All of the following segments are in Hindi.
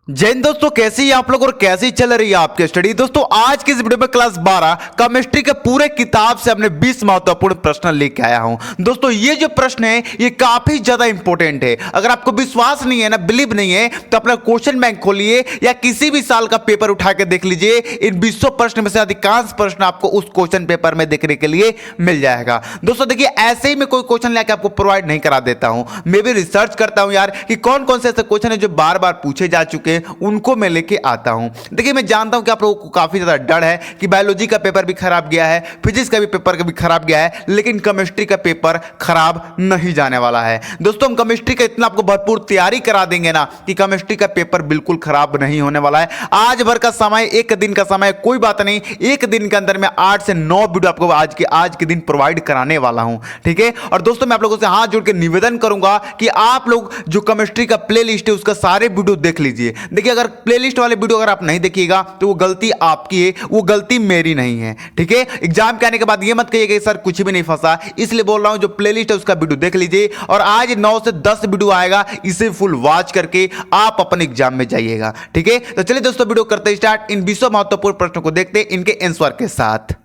जय हिंद दोस्तों, कैसी है आप लोग और कैसी चल रही है आपकी स्टडी। दोस्तों आज की इस वीडियो में क्लास 12 केमिस्ट्री के पूरे किताब से अपने 20 महत्वपूर्ण प्रश्न लेके आया हूं। दोस्तों ये जो प्रश्न है ये काफी ज्यादा इंपॉर्टेंट है। अगर आपको विश्वास नहीं है ना, बिलीव नहीं है, तो अपना क्वेश्चन बैंक खोलिए या किसी भी साल का पेपर उठा के देख लीजिए। इन 20 प्रश्न में से अधिकांश प्रश्न आपको उस क्वेश्चन पेपर में देखने के लिए मिल जाएगा। दोस्तों देखिए, ऐसे ही मैं कोई क्वेश्चन लेके आपको प्रोवाइड नहीं करा देता हूं। मैं भी रिसर्च करता हूं यार कि कौन कौन से ऐसे क्वेश्चन है जो बार बार पूछे जा चुके हैं, उनको मैं लेके आता हूं। देखिए मैं जानता हूं कि आप लोगों को काफी ज्यादा डर है कि बायोलॉजी का पेपर भी खराब गया है, फिजिक्स का भी पेपर भी खराब गया है, लेकिन केमिस्ट्री का पेपर खराब नहीं जाने वाला है। दोस्तों हम केमिस्ट्री का इतना आपको भरपूर तैयारी करा देंगे ना कि केमिस्ट्री का पेपर बिल्कुल खराब नहीं होने वाला है। आज भर का समय, एक दिन का समय, कोई बात नहीं, एक दिन के अंदर मैं 8 से 9 वीडियो आपको आज के दिन प्रोवाइड कराने वाला हूं, ठीक है। और दोस्तों मैं आप लोगों से हाथ जोड़ के निवेदन करूंगा कि आप लोग जो केमिस्ट्री का प्लेलिस्ट है उसका सारे वीडियो देख लीजिए। देखिए अगर प्लेलिस्ट वाले वीडियो अगर आप नहीं देखिएगा तो वो गलती आपकी है, वो गलती मेरी नहीं है, ठीक है। एग्जाम के आने के बाद ये मत कहिएगा सर कुछ भी नहीं फंसा, इसलिए बोल रहा हूं जो प्लेलिस्ट है उसका वीडियो देख लीजिए। और आज 9 से 10 वीडियो आएगा, इसे फुल वॉच करके आप अपने एग्जाम में जाइएगा, ठीक है। तो चलिए दोस्तों वीडियो करते स्टार्ट। इन 20 महत्वपूर्ण प्रश्नों को देखते हैं इनके आंसर के साथ।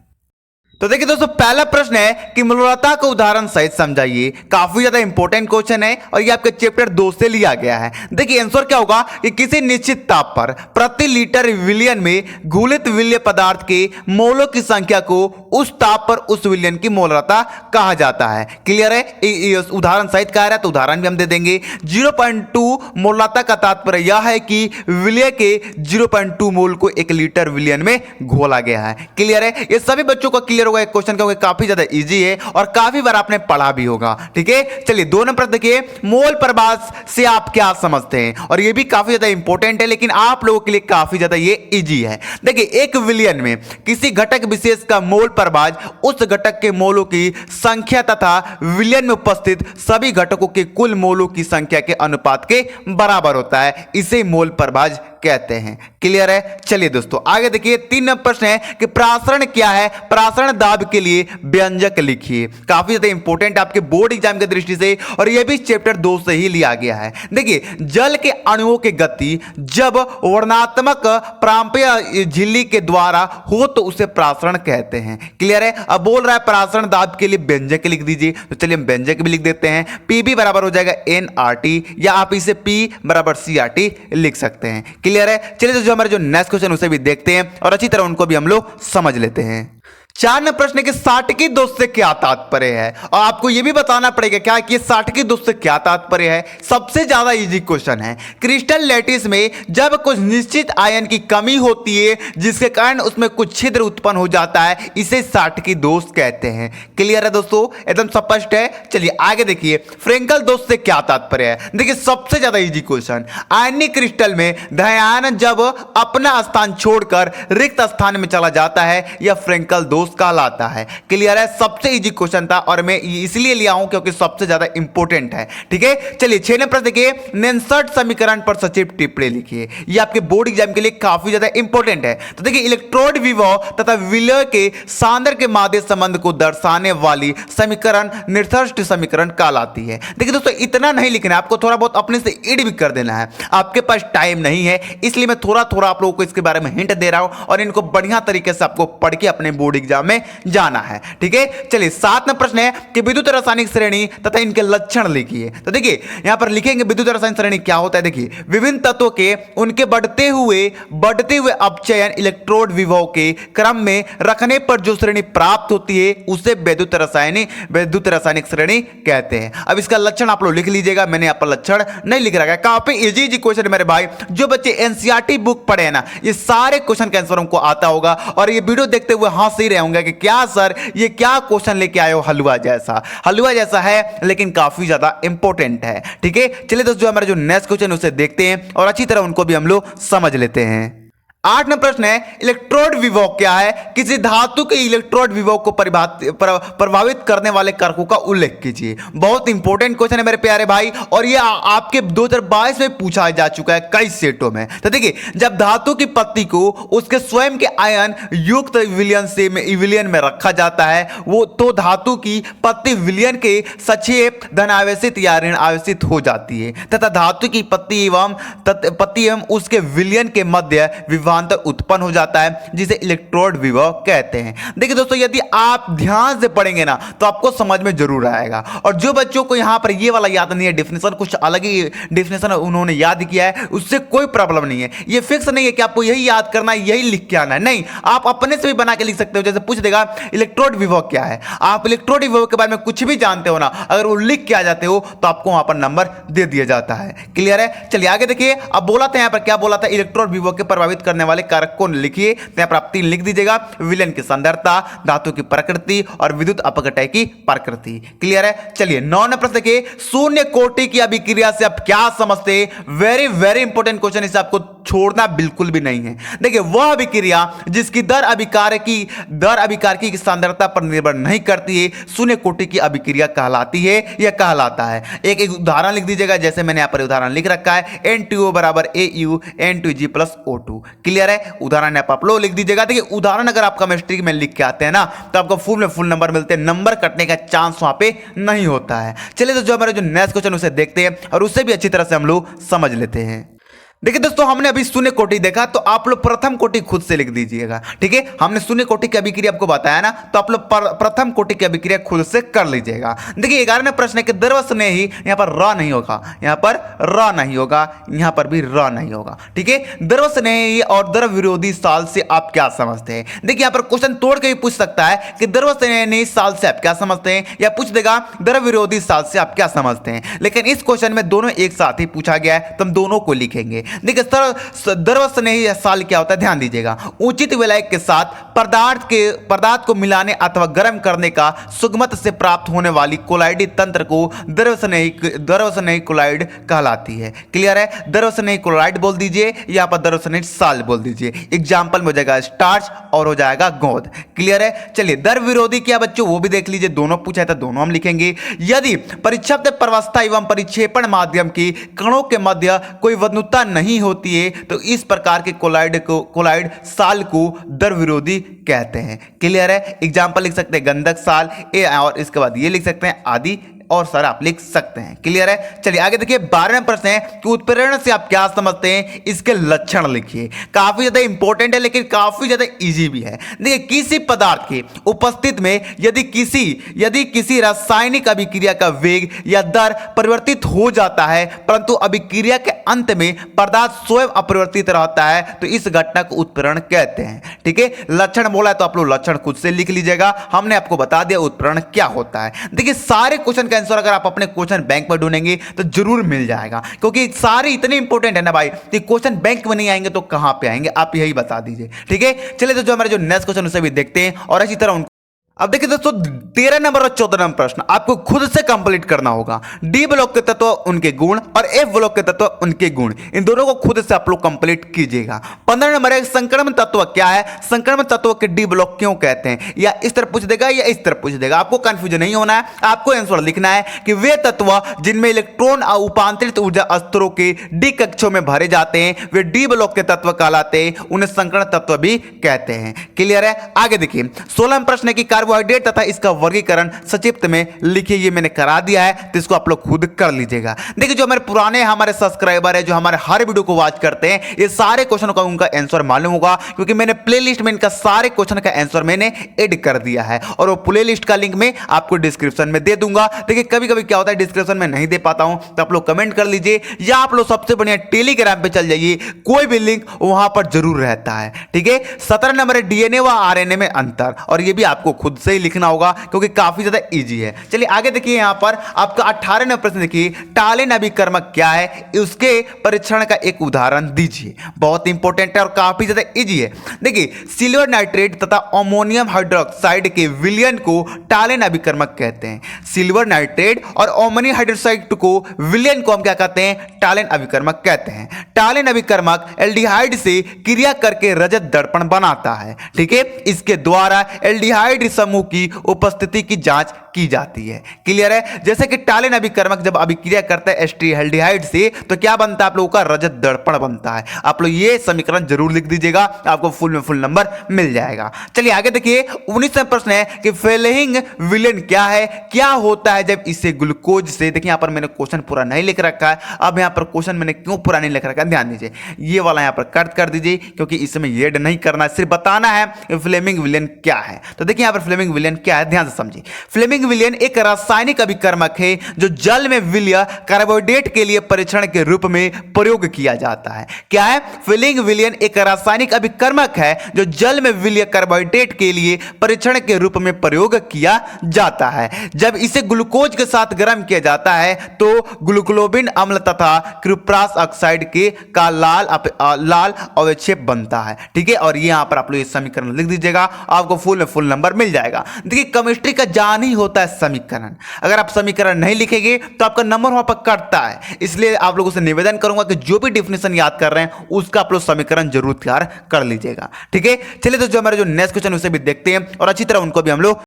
तो देखिए दोस्तों पहला प्रश्न है कि मूलता को उदाहरण सहित समझाइए। काफी ज्यादा इंपॉर्टेंट क्वेश्चन है और ये आपके चैप्टर 2 से लिया गया है। देखिए आंसर क्या होगा कि किसी निश्चित ताप पर प्रति लीटर विलयन में घुलित विलय पदार्थ के मोलों की संख्या को उस ताप पर उस विलयन की मोलरता कहा जाता है। क्लियर है। उदाहरण सहित कहा रहा है तो उदाहरण भी हम दे देंगे। 0.2 मोलरता का तात्पर्य यह है कि विलय के 0.2 मोल को 1 लीटर विलयन में घोला गया है। क्लियर है। ये सभी बच्चों को क्लियर होगा। क्वेश्चन क्योंकि काफी ज्यादा इजी है और काफी बार आपने पढ़ा भी होगा, ठीक है। चलिए 2 नंबर देखिए, मोल प्रभाज से आप क्या समझते हैं। और ये भी काफी ज्यादा इंपॉर्टेंट है लेकिन आप लोगों के लिए काफी ज्यादा ये इजी है। देखिए एक विलयन में किसी घटक विशेष का मोल प्रभाज उस घटक के मोलों की संख्या तथा विलयन में उपस्थित सभी घटकों के कुल मोलों की संख्या के अनुपात के बराबर होता है। इसे मोल प्रभाज कहते हैं। क्लियर है। चलिए दोस्तों आगे देखिए, 3 नंबर प्रश्न है कि प्रासरण क्या है। प्रासरण दाब के लिए व्यंजक लिखिए। काफी ज्यादा इंपॉर्टेंट आपके बोर्ड एग्जाम की दृष्टि से और यह भी चैप्टर 2 से ही लिया गया है। देखिए जल के अणुओं की गति जब वर्णात्मक प्रांपीय झिल्ली के द्वारा हो तो उसे प्रासरण कहते हैं। क्लियर है। अब बोल रहा है प्रासरण दाब के लिए व्यंजक लिख दीजिए, तो चलिए हम व्यंजक भी लिख देते हैं। पीबी बराबर हो जाएगा NRT या आप इसे P बराबर CRT लिख सकते हैं। क्लियर है। चलिए जो हमारे जो नेक्स्ट क्वेश्चन उसे भी देखते हैं और अच्छी तरह उनको भी हम लोग समझ लेते हैं। 4 नंबर प्रश्न के साटकी दोष से क्या तात्पर्य है। और आपको यह भी बताना पड़ेगा क्या कि साटकी दोष से क्या तात्पर्य है। सबसे ज्यादा इजी क्वेश्चन है। क्रिस्टल लैटिस में जब कुछ निश्चित आयन की कमी होती है जिसके कारण उसमें कुछ छिद्र उत्पन्न हो जाता है, इसे साटकी दोष कहते हैं। क्लियर है दोस्तों, एकदम स्पष्ट है। चलिए आगे देखिए, फ्रेंकल दोष से क्या तात्पर्य है। देखिए सबसे ज्यादा इजी क्वेश्चन, आयनिक क्रिस्टल में धायन जब अपना स्थान छोड़कर रिक्त स्थान में चला जाता है यह फ्रेंकल दोष कहलाता है। क्लियर है। सबसे इजी क्वेश्चन था और मैं इसलिए लिया हूं क्योंकि सबसे ज्यादा इंपॉर्टेंट है, ठीक है। चलिए 6 नंबर देखिए, नेंसर्ट समीकरण पर सचिव टिप्पणी लिखिए। ये आपके बोर्ड एग्जाम के लिए काफी ज्यादा इंपॉर्टेंट है। तो देखिए इलेक्ट्रोड विभव तथा विलय के सांद्र के माध्य संबंध को दर्शाने वाली समीकरण निर्दिष्ट समीकरण कहलाती है। देखिए दोस्तों इतना नहीं लिखना है, आपको थोड़ा बहुत अपने से एड भी कर देना है। आपके पास टाइम नहीं है इसलिए मैं थोड़ा थोड़ा आप लोगों को इसके बारे में हिंट दे रहा हूं और इनको बढ़िया तरीके से आपको पढ़ के अपने बोर्ड एग्जाम में जाना है, ठीक है। चलिए 7 नंबर प्रश्न है कि विद्युत रासायनिक श्रेणी तथा इनके लक्षण लिखिए। तो देखिए यहां पर लिखेंगे विद्युत रासायनिक श्रेणी क्या होता है। देखिए विभिन्न तत्वों के उनके बढ़ते हुए अपचयन इलेक्ट्रोड विभव के क्रम में रखने पर जो श्रेणी प्राप्त होती है उसे विद्युत रासायनिक श्रेणी कहते हैं। अब इसका लक्षण आप लोग लिख लीजिएगा, मैंने यहां पर लक्षण नहीं लिख रखा है। काफी इजी क्वेश्चन है मेरे भाई। जो बच्चे एनसीईआरटी बुक पढ़े हैं ना, ये सारे क्वेश्चन का आंसर उनको आता होगा और ये वीडियो देखते हुए हंस ही रहे होंगे कि क्या सर ये क्या क्वेश्चन लेके आए हो, हलवा जैसा है लेकिन काफी ज्यादा इंपॉर्टेंट है, ठीक है। चलिए दोस्तों हमारा जो नेक्स्ट क्वेश्चन उसे देखते हैं और अच्छी तरह उनको भी हम लोग समझ लेते हैं। 8 नंबर प्रश्न है इलेक्ट्रोड विभव क्या है, किसी धातु के इलेक्ट्रोड विभव को प्रभावित करने वाले कारकों का उल्लेख कीजिए। बहुत इंपॉर्टेंट क्वेश्चन है मेरे प्यारे भाई, और ये आपके 2022 में पूछा जा चुका है कई सेटों में। तो देखिए, जब धातु की पत्ती को उसके स्वयं के आयन युक्त विलयन में रखा जाता है वो तो धातु की पत्ती विलयन के सक्षेप धनावेशित या ऋण आवेशित हो जाती है तथा धातु की पत्ती एवं उसके विलयन के मध्य विभवांतर उत्पन्न हो जाता है जिसे इलेक्ट्रोड विभव कहते हैं। देखिए दोस्तों, यदि आप ध्यान से पढ़ेंगे ना तो आपको समझ में जरूर आएगा। और जो बच्चों को यहां पर ये वाला याद नहीं है, डेफिनेशन कुछ अलग ही डेफिनेशन उन्होंने याद किया है, उससे कोई प्रॉब्लम नहीं है। ये फिक्स नहीं है कि आपको यही याद करना है, यही लिख के आना है, नहीं, आप अपने से भी बना के लिख सकते हो। जैसे पूछ देगा इलेक्ट्रोड विभव क्या है, आप इलेक्ट्रोड विभव के बारे में कुछ भी जानते हो ना, अगर वो लिख के आ जाते हो तो आपको वहां पर नंबर दे दिया जाता है। क्लियर है? चलिए आगे देखिए। अब बोला था यहां पर, क्या बोला था, इलेक्ट्रोड विभव के प्रभावित करने वाले कारक को लिखिए। यहां पर आप 3 लिख दीजिएगा, विलयन की सांद्रता, धातु की प्रकृति और विद्युत अपघटन की प्रकृति। क्लियर है? चलिए 9 नंबर प्रश्न के शून्य कोटि की अभिक्रिया से आप क्या समझते हैं? वेरी वेरी इंपॉर्टेंट क्वेश्चन, इसे आपको छोड़ना बिल्कुल भी नहीं है। देखिए, वह अभिक्रिया जिसकी दर अभिकारकी की सांद्रता पर निर्भर नहीं करती है शून्य कोटि की अभिक्रिया कहलाती है या कहलाता है। एक उदाहरण लिख दीजिएगा, जैसे मैंने यहां पर उदाहरण लिख रखा है, N2O बराबर AU N2G plus O2। Clear है? उदाहरण आप लोग लिख दीजिएगा। देखिए, उदाहरण अगर आप केमिस्ट्री में लिख के आते हैं ना तो आपको फुल नंबर मिलते हैं, नंबर कटने का चांस वहां पे नहीं होता है। चलिए तो जो हमारे जो नेक्स्ट क्वेश्चन उसे देखते हैं और उससे भी अच्छी तरह से हम लोग समझ लेते हैं। देखिए दोस्तों, हमने अभी शून्य कोटि देखा, तो आप लोग प्रथम कोटि खुद से लिख दीजिएगा। ठीक है, हमने शून्य कोटि की अभिक्रिया आपको बताया ना, तो आप लोग प्रथम कोटि की अभिक्रिया खुद से कर लीजिएगा। देखिए 11वें प्रश्न है कि द्रव स्नेही, यहां पर र नहीं होगा, यहां पर र नहीं होगा, यहां पर भी र नहीं होगा। ठीक है, द्रव स्नेही और द्रव विरोधी साल से आप क्या समझते हैं? देखिए यहां पर क्वेश्चन तोड़ के भी पूछ सकता है कि द्रव स्नेही साल से आप क्या समझते हैं, या पूछ देगा द्रव विरोधी साल से आप क्या समझते हैं। लेकिन इस क्वेश्चन में दोनों एक साथ ही पूछा गया है, तो हम दोनों को लिखेंगे। देखिए द्रव स्नेही साल क्या होता है, ध्यान दीजिएगा, उचित विलायक के साथ पदार्थ को मिलाने अथवा गर्म करने का सुगमत से प्राप्त होने वाली कोलाइडी तंत्र को द्रव स्नेही कोलाइड कहलाती है। क्लियर है? द्रव स्नेही कोलाइड बोल दीजिए, यहां पर द्रव स्नेही साल बोल दीजिए। एग्जाम्पल में हो जाएगा स्टार्च और हो जाएगा गोंद। क्लियर है? चलिए द्रव विरोधी क्या बच्चों, वो भी देख लीजिए, दोनों पूछा है तो दोनों हम लिखेंगे। यदि परिक्षेप्त प्रवस्था एवं परिक्षेपण माध्यम की कणों के मध्य कोई वनुता नहीं होती है तो इस प्रकार के कोलाइड साल को द्रव विरोधी कहते हैं। क्लियर है? एग्जाम्पल लिख सकते हैं गंधक साल ए, और इसके बाद ये लिख सकते हैं आदि, और सर आप लिख सकते हैं। क्लियर है? चलिए आगे देखिए 12वां प्रश्न है कि उत्प्रेरण से आप क्या समझते हैं, इसके लक्षण लिखिए। काफी ज्यादा इंपॉर्टेंट है लेकिन काफी ज्यादा इजी भी है। देखिए, किसी पदार्थ के उपस्थित में यदि किसी रासायनिक अभिक्रिया का वेग या दर परिवर्तित हो जाता है परंतु अभिक्रिया के अंत में पदार्थ स्वयं अपरिवर्तित रहता है तो इस घटना को उत्प्रेरण कहते हैं। ठीक है, लक्षण बोला है तो आप लोग लक्षण खुद से लिख लीजिएगा, हमने आपको बता दिया उत्प्रेरण क्या होता है। देखिए सारे क्वेश्चन का आंसर अगर आप अपने क्वेश्चन बैंक में ढूंढेंगे तो जरूर मिल जाएगा, क्योंकि सारे इतने इंपॉर्टेंट है ना भाई कि क्वेश्चन बैंक में नहीं आएंगे तो कहां पे आएंगे, आप यही बता दीजिए। ठीक है, चलिए तो जो हमारे जो नेक्स्ट क्वेश्चन उसे भी देखते हैं और इसी तरह अब देखिए दोस्तों 13 नंबर और 14 नंबर प्रश्न आपको खुद से कंप्लीट करना होगा। डी ब्लॉक के तत्व उनके गुण और एफ ब्लॉक के तत्व उनके गुण, इन दोनों को खुद से आप लोग कंप्लीट कीजिएगा। 15 नंबर है संक्रमण तत्व क्या है, संक्रमण तत्व के डी ब्लॉक क्यों कहते हैं, या इस तरह पूछ देगा या इस तरह पूछ देगा, आपको कंफ्यूजन नहीं होना है, आपको आंसर लिखना है कि वे तत्व जिनमें इलेक्ट्रॉन उपांतरित ऊर्जा स्तरों के डी कक्षों में भरे जाते हैं वे डी ब्लॉक के तत्व कहलाते हैं, उन्हें संक्रमण तत्व भी कहते हैं। क्लियर है? आगे देखिए 16वां प्रश्न है कि कार्बोहाइड्रेट तथा इसका वर्गीकरण संक्षिप्त में लिखिए। ये मैंने करा दिया है तो इसको आप लोग खुद कर लीजिएगा। देखिए जो हमारे सब्सक्राइबर है, जो हमारे हर वीडियो को वॉच करते हैं, ये सारे क्वेश्चन का उनका आंसर मालूम होगा, क्योंकि मैंने प्लेलिस्ट में इनका सारे क्वेश्चन का आंसर मैंने ऐड कर दिया है और वो प्लेलिस्ट का लिंक मैं आपको डिस्क्रिप्शन में दे दूंगा। देखिए कभी कभी क्या होता है डिस्क्रिप्शन में नहीं दे पाता हूं तो आप लोग कमेंट कर लीजिए, या आप लोग सबसे बढ़िया टेलीग्राम पे चल जाइए, कोई भी लिंक वहां पर जरूर रहता है। ठीक है, 17 नंबर है डीएनए व आरएनए में अंतर, और ये भी आपको खुद खुद से ही लिखना होगा क्योंकि काफी ज्यादा इजी है। चलिए आगे देखिए, यहाँ पर आपका 18वां प्रश्न देखिए, टालेन अभिकर्मक क्या है, उसके परीक्षण का एक उदाहरण दीजिए। बहुत इंपॉर्टेंट है और काफी ज्यादा इजी है। देखिए, सिल्वर नाइट्रेट तथा अमोनियम हाइड्रोक्साइड के विलयन को टालेन अभिकर्मक कहते हैं। सिल्वर नाइट्रेट और अमोनियम हाइड्रोक्साइड को विलयन को हम क्या कहते हैं, टालेन अभिकर्मक कहते हैं। टालेन अभिकर्मक एल्डिहाइड से क्रिया करके रजत दर्पण बनाता है। ठीक है, इसके द्वारा एल्डिहाइड समूह की उपस्थिति की जांच की जाती है। क्लियर है? जैसे कि टालेन अभिकर्मक जब अभिक्रिया करता है एस्टील्डिहाइड से तो क्या बनता है आप लोगों का, रजत दर्पण बनता है। आप लोग ये समीकरण जरूर लिख दीजिएगा, आपको फुल में फुल नंबर मिल जाएगा। चलिए आगे देखिए, 19वां प्रश्न है कि फेलेहिंग विलेन क्या है, क्या होता है जब इसे ग्लूकोज से, देखिए यहां पर मैंने क्वेश्चन पूरा नहीं लिख रखा है। अब यहां पर क्वेश्चन मैंने क्यों पूरा नहीं लिख रखा है, ध्यान दीजिए, ये वाला यहां पर कट कर दीजिए क्योंकि इसमें येड नहीं करना है, सिर्फ बताना है कि फ्लेमिंग विलेन क्या है। तो देखिए यहां पर फ्लेमिंग विलेन क्या है, ध्यान से समझिए। फ्लेमिंग विलेन एक रासायनिक अभिकर्मक है जो जल में विलय कार्बोहाइड्रेट के लिए परीक्षण के रूप में प्रयोग किया जाता है। क्या है? फ्लेमिंग विलेन एक रासायनिक अभिकर्मक है जो जल में विलय कार्बोहाइड्रेट के लिए परीक्षण के रूप में प्रयोग किया जाता है। जब इसे ग्लूकोज के साथ गर्म किया जाता है तो ग्लूकोबिन अम्ल तथा क्यूप्रास ऑक्साइड के का लाल अवक्षेप बनता है। ठीक है, और यहां पर आप लोग ये समीकरण लिख दीजिएगा, आपको फुल में फुल नंबर मिल जाएगा। देखिए केमिस्ट्री का जान ही होता है समीकरण, अगर आप समीकरण नहीं लिखेंगे तो आपका नंबर वहां पर कटता है। इसलिए आप लोगों से निवेदन करूंगा कि जो भी डिफिनेशन याद कर रहे हैं उसका आप लोग समीकरण जरूर तैयार कर लीजिएगा। ठीक है, चलिए तो जो हमारे जो नेक्स्ट क्वेश्चन उसे भी देखते हैं और अच्छी तरह उनको भी हम लोग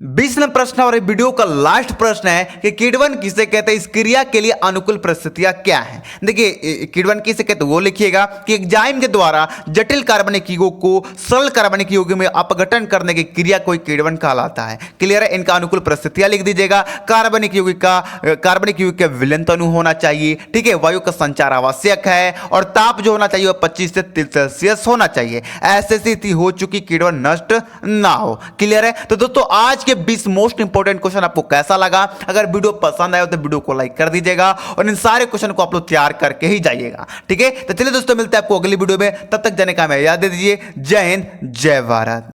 20वां प्रश्न और वीडियो का लास्ट प्रश्न है कि किण्वन किसे कहते हैं, इस क्रिया के लिए अनुकूल परिस्थितियां क्या हैं। देखिए किण्वन किसे कहते हैं वो लिखिएगा कि एंजाइम के द्वारा जटिल कार्बनिक युगों को सरल कार्बनिक युग में अपघटन करने की क्रिया को किण्वन कहलाता है। क्लियर है? इनका अनुकूल परिस्थितियां लिख दीजिएगा। कार्बनिक युग का विलयन तनु होना चाहिए। ठीक है, वायु का संचार आवश्यक है और ताप जो होना चाहिए वह 25 से 30 सेल्सियस होना चाहिए। ऐसी स्थिति हो चुकी किण्वन नष्ट ना हो। क्लियर है? तो दोस्तों आज के 20 मोस्ट इंपोर्टेंट क्वेश्चन आपको कैसा लगा? अगर वीडियो पसंद आया तो वीडियो को लाइक कर दीजिएगा और इन सारे क्वेश्चन को आप लोग तैयार करके ही जाइएगा। ठीक है, तो चलिए दोस्तों मिलते हैं आपको अगली वीडियो में, तब तक जाने का हमें याद दे दीजिए। जय हिंद, जय भारत।